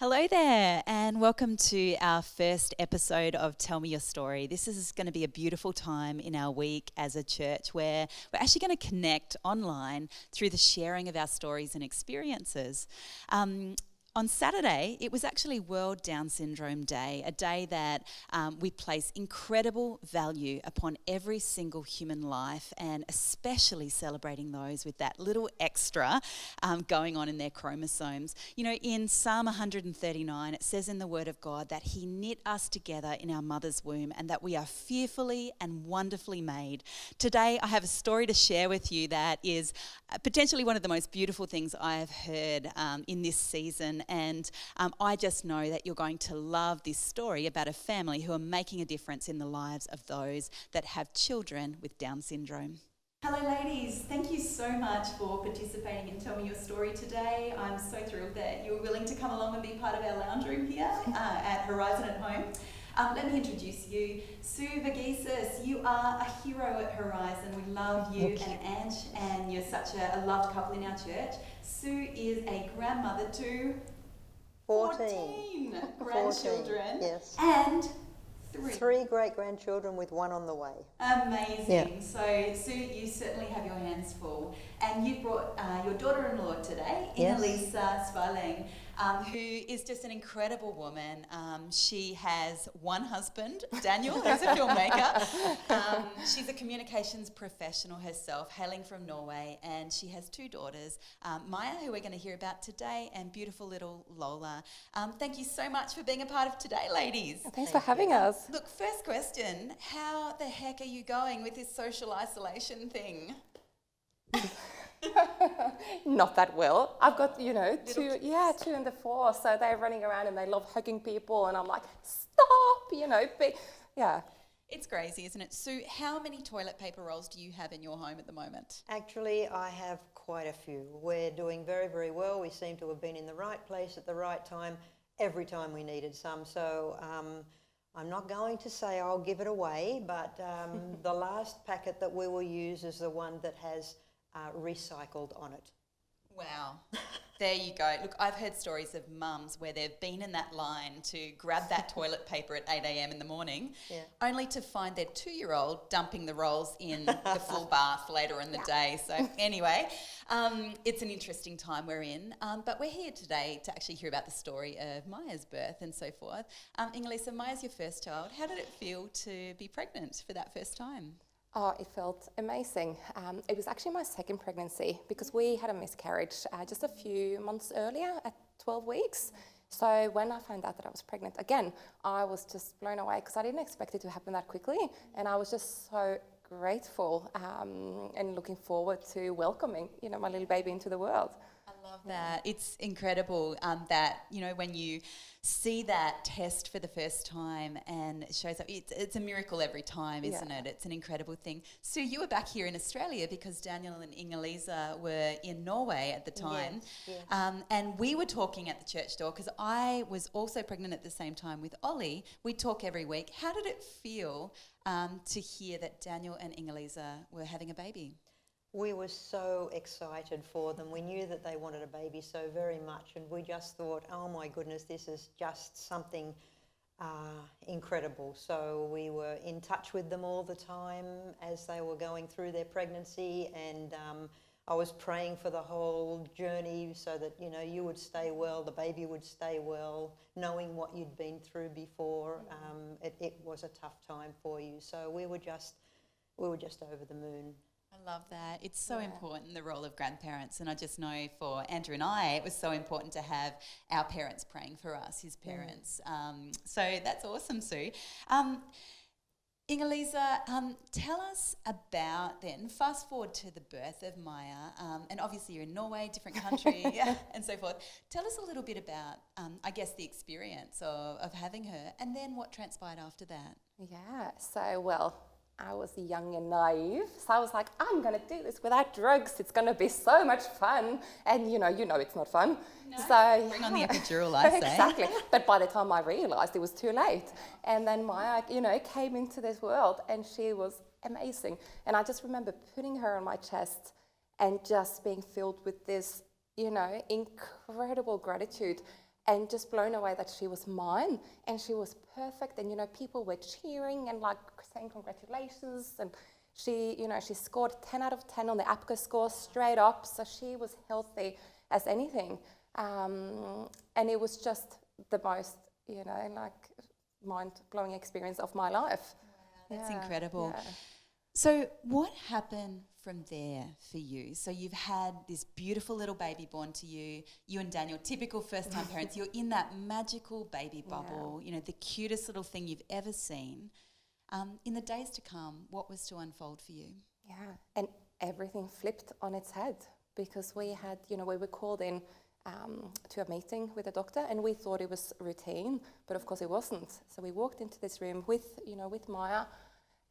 Hello there, and welcome to our first episode of Tell Me Your Story. This is going to be a beautiful time in our week as a church where we're actually going to connect online through the sharing of our stories and experiences. On Saturday, it was actually World Down Syndrome Day, a day that we place incredible value upon every single human life, and especially celebrating those with that little extra going on in their chromosomes. You know, in Psalm 139, it says in the Word of God that He knit us together in our mother's womb and that we are fearfully and wonderfully made. Today, I have a story to share with you that is potentially one of the most beautiful things I have heard in this season. And I just know that you're going to love this story about a family who are making a difference in the lives of those that have children with Down syndrome. Hello ladies, thank you so much for participating in Tell Me Your Story today. I'm so thrilled that you were willing to come along and be part of our lounge room here at Horizon at Home. Let me introduce you. Sue Verguizas, you are a hero at Horizon. We love you and Ange, and you're such a loved couple in our church. Sue is a grandmother to 14 grandchildren. Yes. And Three great-grandchildren with one on the way. Amazing. Yeah. So, Sue, you certainly have your hands full. And you brought your daughter-in-law today, Yes. Inga Sparling, who is just an incredible woman. She has one husband, Daniel, who's a filmmaker. She's a communications professional herself, hailing from Norway, and she has two daughters, Maya, who we're going to hear about today, and beautiful little Lola. Thank you so much for being a part of today, ladies. Thanks for having us. Look, first question, how the heck are you going with this social isolation thing? Not that well. I've got, two and the 4, so they're running around and they love hugging people, and I'm like, stop, yeah. It's crazy, isn't it? Sue, how many toilet paper rolls do you have in your home at the moment? Actually, I have quite a few. We're doing very, very well. We seem to have been in the right place at the right time every time we needed some. So I'm not going to say I'll give it away, but the last packet that we will use is the one that has recycled on it. Wow. There you go. Look, I've heard stories of mums where they've been in that line to grab that toilet paper at 8 a.m. in the morning, only to find their 2-year-old dumping the rolls in the full bath later in the day. So anyway, it's an interesting time we're in, but we're here today to actually hear about the story of Maya's birth and so forth. Inga, Maya's your first child. How did it feel to be pregnant for that first time? Oh, it felt amazing. It was actually my second pregnancy because we had a miscarriage just a few months earlier at 12 weeks. So when I found out that I was pregnant, again, I was just blown away because I didn't expect it to happen that quickly. And I was just so grateful and looking forward to welcoming, my little baby into the world. I love that. It's incredible that, when you see that test for the first time and it shows up, it's a miracle every time, isn't it? It's an incredible thing. Sue, you were back here in Australia because Daniel and Inga were in Norway at the time. Yes. And we were talking at the church door because I was also pregnant at the same time with Ollie. We talk every week. How did it feel to hear that Daniel and Inga were having a baby? We were so excited for them. We knew that they wanted a baby so very much, and we just thought, oh my goodness, this is just something incredible. So we were in touch with them all the time as they were going through their pregnancy, and I was praying for the whole journey so that, you would stay well, the baby would stay well, knowing what you'd been through before. It was a tough time for you. So we were just over the moon. I love that. It's so important, the role of grandparents. And I just know for Andrew and I, it was so important to have our parents praying for us, his parents. So that's awesome, Sue. Inga, tell us about then, fast forward to the birth of Maya, and obviously you're in Norway, different country, and so forth. Tell us a little bit about, I guess, the experience of having her, and then what transpired after that. Yeah, so I was young and naive, so I was like, I'm going to do this without drugs. It's going to be so much fun. And you know it's not fun. No, so bring on the epidural, I say. Exactly. But by the time I realised, it was too late. And then Maya, came into this world, and she was amazing. And I just remember putting her on my chest and just being filled with this, incredible gratitude. and just blown away that she was mine and she was perfect. And, people were cheering and like saying congratulations. And she, she scored 10 out of 10 on the APGAR score straight up. So she was healthy as anything. And it was just the most, like mind-blowing experience of my life. Wow, that's incredible. Yeah. So what happened from there for you? So you've had this beautiful little baby born to you, you and Daniel, typical first-time parents. You're in that magical baby bubble, the cutest little thing you've ever seen. In the days to come, what was to unfold for you? Yeah, and everything flipped on its head because we had, we were called in to a meeting with a doctor and we thought it was routine, but of course it wasn't. So we walked into this room with Maya,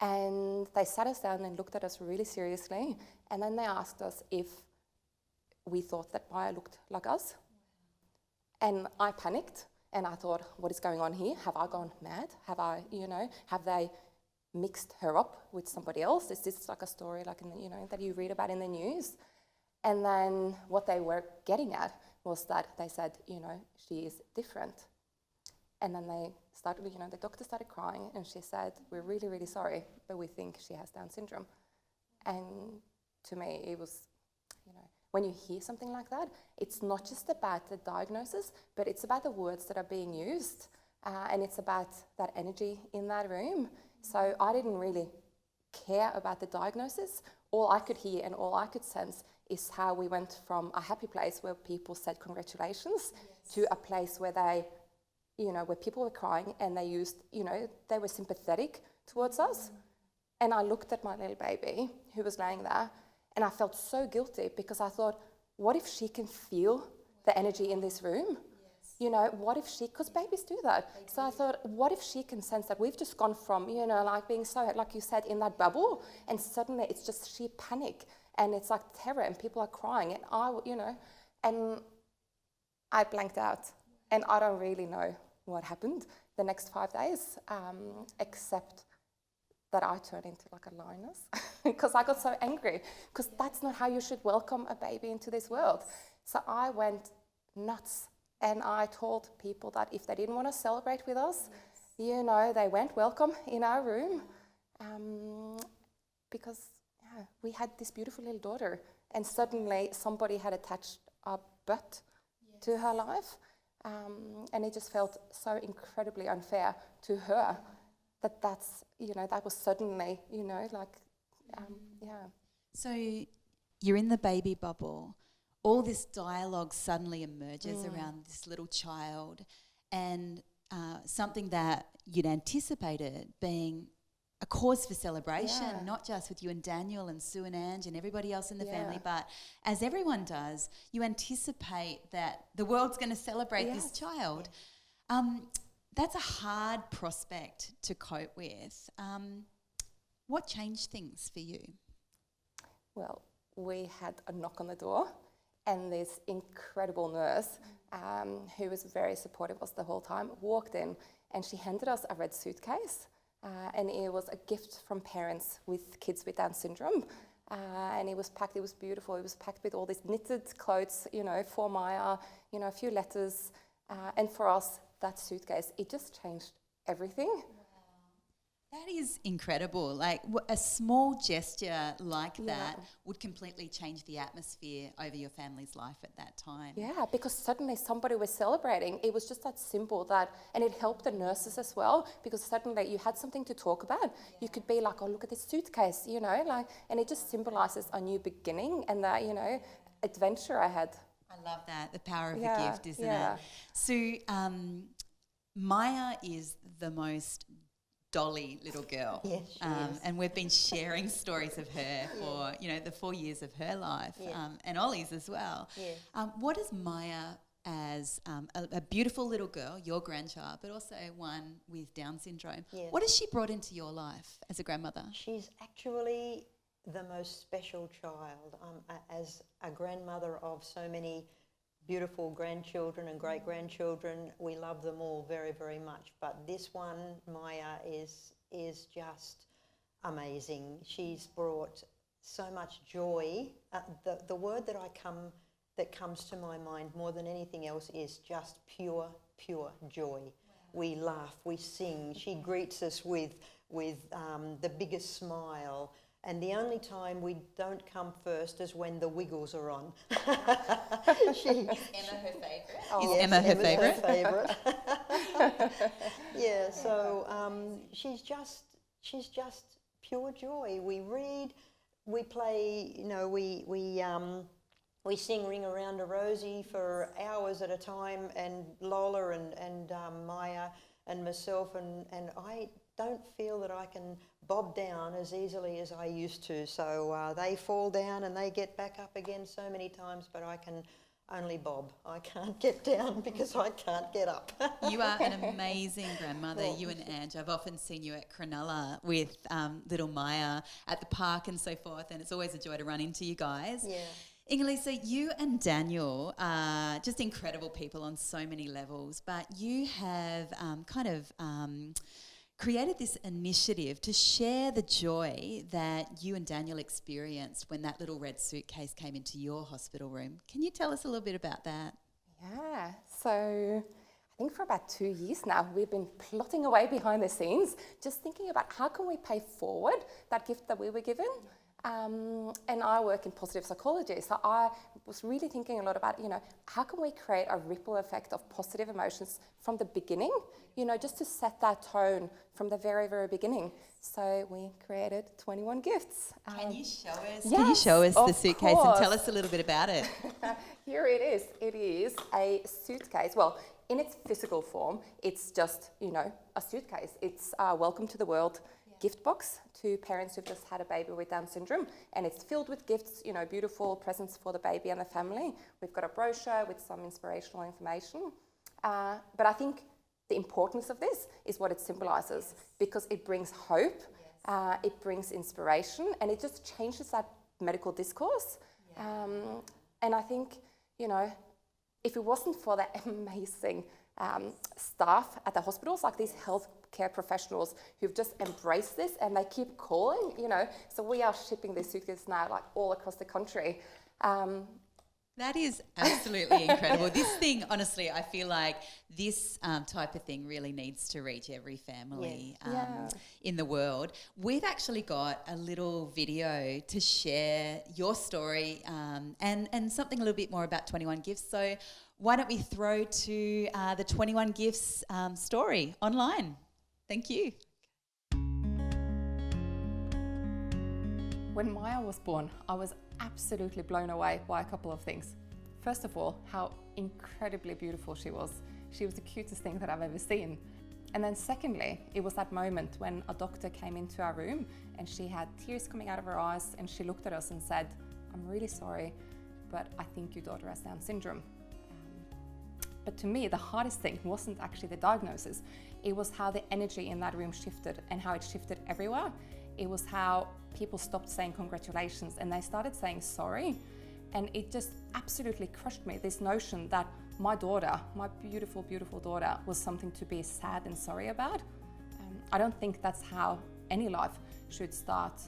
and they sat us down and looked at us really seriously. And then they asked us if we thought that Maya looked like us. And I panicked and I thought, what is going on here? Have I gone mad? Have they mixed her up with somebody else? Is this like a story like that you read about in the news? And then what they were getting at was that they said, she is different. And then they started, the doctor started crying and she said, we're really, really sorry, but we think she has Down syndrome. And to me, it was, when you hear something like that, it's not just about the diagnosis, but it's about the words that are being used. And it's about that energy in that room. So I didn't really care about the diagnosis. All I could hear and all I could sense is how we went from a happy place where people said congratulations to a place where they, where people were crying and they used, they were sympathetic towards us. And I looked at my little baby who was laying there and I felt so guilty because I thought, what if she can feel the energy in this room? What if she, because babies do that. So I thought, what if she can sense that we've just gone from, like being so, like you said, in that bubble, and suddenly it's just sheer panic and it's like terror and people are crying and I blanked out and I don't really know what happened the next 5 days, except that I turned into like a lioness because I got so angry because that's not how you should welcome a baby into this world. So I went nuts. And I told people that if they didn't want to celebrate with us, they weren't welcome in our room because we had this beautiful little daughter and suddenly somebody had attached a butt to her life. And it just felt so incredibly unfair to her that was suddenly, So you're in the baby bubble. All this dialogue suddenly emerges around this little child and something that you'd anticipated being a cause for celebration, not just with you and Daniel and Sue and Ange and everybody else in the family, but as everyone does, you anticipate that the world's going to celebrate this child. That's a hard prospect to cope with. What changed things for you? Well, we had a knock on the door. And this incredible nurse, who was very supportive of us the whole time, walked in and she handed us a red suitcase. And it was a gift from parents with kids with Down syndrome. And it was packed, it was beautiful. It was packed with all these knitted clothes, for Maya, a few letters. And for us, that suitcase, it just changed everything. That is incredible. Like a small gesture like that would completely change the atmosphere over your family's life at that time. Yeah, because suddenly somebody was celebrating. It was just that simple and it helped the nurses as well because suddenly you had something to talk about. You could be like, oh, look at this suitcase, and it just symbolizes a new beginning and that, adventure I had. I love that, the power of a gift, isn't it? So Maya is the most dolly little girl. Yes, she is. And we've been sharing stories of her for, the 4 years of her life, and Ollie's as well. Yeah. What does Maya, as a beautiful little girl, your grandchild, but also one with Down syndrome, what has she brought into your life as a grandmother? She's actually the most special child. As a grandmother of so many beautiful grandchildren and great-grandchildren, we love them all very, very much. But this one, Maya, is just amazing. She's brought so much joy. The word that I come that comes to my mind more than anything else is just pure joy. We laugh, we sing. She greets us with the biggest smile. And the only time we don't come first is when the Wiggles are on. Is Emma her favourite? Is Emma her favourite? Yeah, so she's just pure joy. We read, we play, we sing Ring Around a Rosie for hours at a time, and Lola and Maya and myself, and I don't feel that I can bob down as easily as I used to. So they fall down and they get back up again so many times, but I can only bob. I can't get down because I can't get up. You are an amazing grandmother, you and Ange. I've often seen you at Cronulla with little Maya at the park and so forth, and it's always a joy to run into you guys. Yeah. Inga, you and Daniel are just incredible people on so many levels, but you have created this initiative to share the joy that you and Daniel experienced when that little red suitcase came into your hospital room. Can you tell us a little bit about that? Yeah, so I think for about 2 years now, we've been plotting away behind the scenes, just thinking about how can we pay forward that gift that we were given. And I work in positive psychology, so I was really thinking a lot about, how can we create a ripple effect of positive emotions from the beginning, just to set that tone from the very, very beginning. So we created 21 gifts. Can you show us? Yes, can you show us the suitcase course. and tell us a little bit about it? Here it is. It is a suitcase. Well, in its physical form, it's just, a suitcase. It's welcome to the world gift box to parents who've just had a baby with Down syndrome, and it's filled with gifts, beautiful presents for the baby and the family. We've got a brochure with some inspirational information, but I think the importance of this is what it symbolises, because it brings hope, it brings inspiration, and it just changes that medical discourse. And I think, if it wasn't for the amazing staff at the hospitals, like these healthcare professionals who've just embraced this and they keep calling, so we are shipping these suitcases now like all across the country. That is absolutely incredible. This thing, honestly, I feel like this type of thing really needs to reach every family in the world. We've actually got a little video to share your story and something a little bit more about 21 Gifts. So why don't we throw to the 21 Gifts story online? Thank you. When Maya was born, I was absolutely blown away by a couple of things. First of all, how incredibly beautiful she was. She was the cutest thing that I've ever seen. And then secondly, it was that moment when a doctor came into our room and she had tears coming out of her eyes and she looked at us and said, "I'm really sorry, but I think your daughter has Down syndrome." But to me, the hardest thing wasn't actually the diagnosis. It was how the energy in that room shifted and how it shifted everywhere. It was how people stopped saying congratulations and they started saying sorry. And it just absolutely crushed me, this notion that my daughter, my beautiful, beautiful daughter, was something to be sad and sorry about. I don't think that's how any life should start.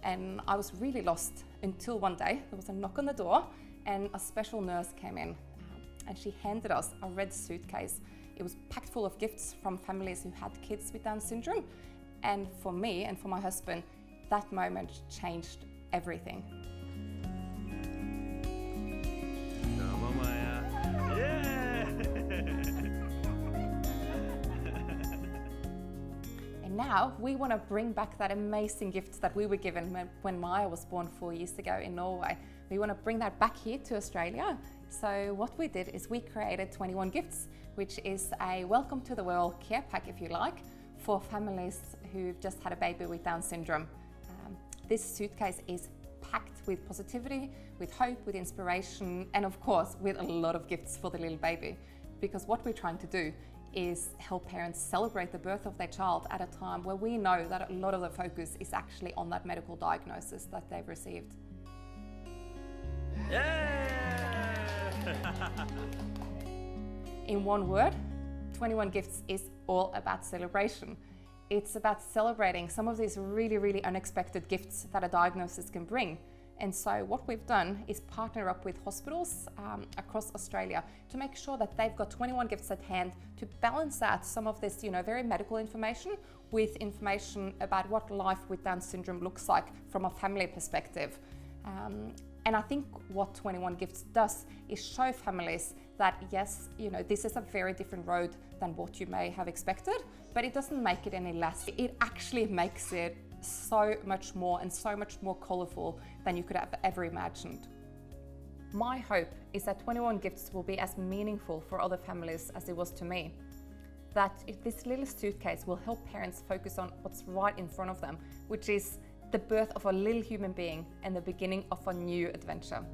And I was really lost until one day there was a knock on the door and a special nurse came in and she handed us a red suitcase. It was packed full of gifts from families who had kids with Down syndrome. And for me and for my husband, that moment changed everything. Come on, Maya. Yeah! And now we want to bring back that amazing gift that we were given when Maya was born 4 years ago in Norway. We want to bring that back here to Australia. So what we did is we created 21 Gifts, which is a welcome to the world care pack, if you like, for families who've just had a baby with Down syndrome. This suitcase is packed with positivity, with hope, with inspiration, and of course, with a lot of gifts for the little baby. Because what we're trying to do is help parents celebrate the birth of their child at a time where we know that a lot of the focus is actually on that medical diagnosis that they've received. Yeah! In one word, 21 Gifts is all about celebration. It's about celebrating some of these really, really unexpected gifts that a diagnosis can bring. And so what we've done is partner up with hospitals across Australia to make sure that they've got 21 gifts at hand to balance out some of this, very medical information with information about what life with Down syndrome looks like from a family perspective. And I think what 21 Gifts does is show families that yes, this is a very different road than what you may have expected, but it doesn't make it any less. It actually makes it so much more and so much more colourful than you could have ever imagined. My hope is that 21 Gifts will be as meaningful for other families as it was to me. That if this little suitcase will help parents focus on what's right in front of them, which is the birth of a little human being and the beginning of a new adventure.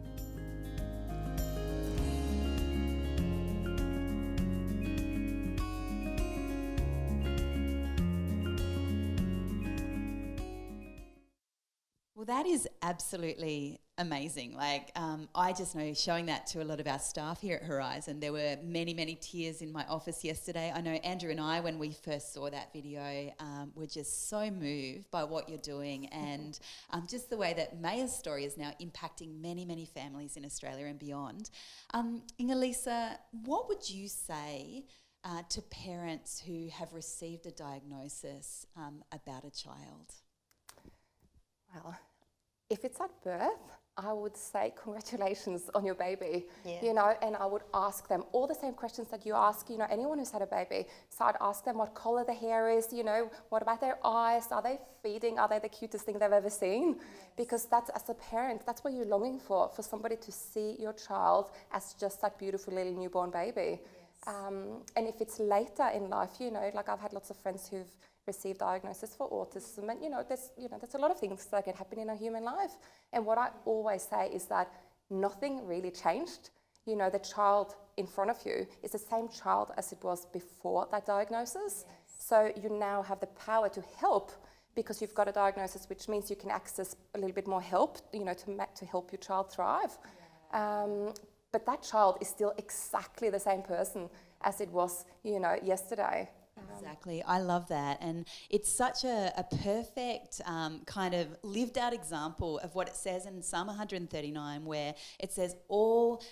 Well, that is absolutely amazing. I just know showing that to a lot of our staff here at Horizon, there were many, many tears in my office yesterday. I know Andrew and I, when we first saw that video, were just so moved by what you're doing and just the way that Maya's story is now impacting many, many families in Australia and beyond. Inga, what would you say to parents who have received a diagnosis about a child? Well, if it's at birth, I would say congratulations on your baby, Yeah. and I would ask them all the same questions that you ask, anyone who's had a baby. So I'd ask them what color the hair is, what about their eyes? Are they feeding? Are they the cutest thing they've ever seen? Yes. Because that's, as a parent, that's what you're longing for somebody to see your child as just that beautiful little newborn baby. Yes. And if it's later in life, I've had lots of friends who've received diagnosis for autism, and there's a lot of things that can happen in a human life. And what I always say is that nothing really changed. The child in front of you is the same child as it was before that diagnosis. Yes. So you now have the power to help because you've got a diagnosis, which means you can access a little bit more help, to help your child thrive. Yeah. But that child is still exactly the same person as it was, yesterday. Exactly. I love that. And it's such a perfect kind of lived out example of what it says in Psalm 139, where it says, all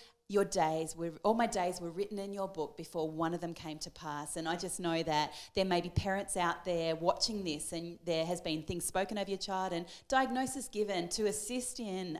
my days were written in your book before one of them came to pass. And I just know that there may be parents out there watching this, and there has been things spoken over your child and diagnosis given to assist in,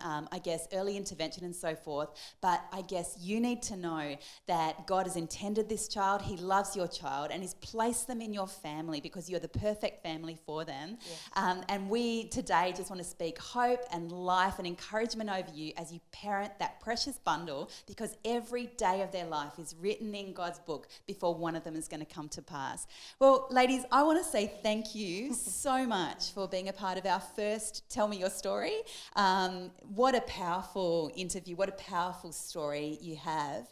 early intervention and so forth. But I guess you need to know that God has intended this child. He loves your child and He's placed them in your family because you're the perfect family for them. Yes. And we today just want to speak hope and life and encouragement over you as you parent that precious bundle, because every day of their life is written in God's book before one of them is going to come to pass. Well, ladies, I want to say thank you so much for being a part of our first Tell Me Your Story. What a powerful interview, what a powerful story you have.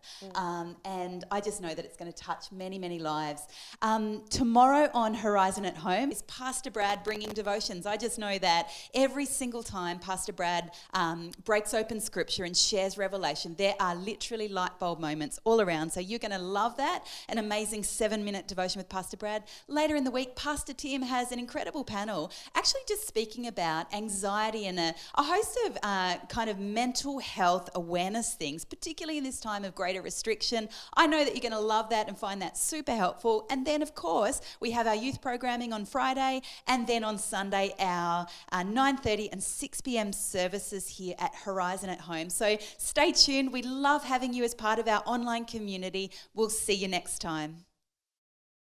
And I just know that it's going to touch many, many lives. Tomorrow on Horizon at Home is Pastor Brad bringing devotions. I just know that every single time Pastor Brad breaks open scripture and shares revelation, there are literally light bulb moments all around. So you're going to love that. An amazing 7-minute devotion with Pastor Brad. Later in the week, Pastor Tim has an incredible panel actually just speaking about anxiety and a host of kind of mental health awareness things, particularly in this time of greater restriction. I know that you're going to love that and find that super helpful. And then, of course, we have our youth programming on Friday, and then on Sunday, our 9:30 and 6 p.m. services here at Horizon at Home. So stay tuned. We love having you as part of our online community. We'll see you next time.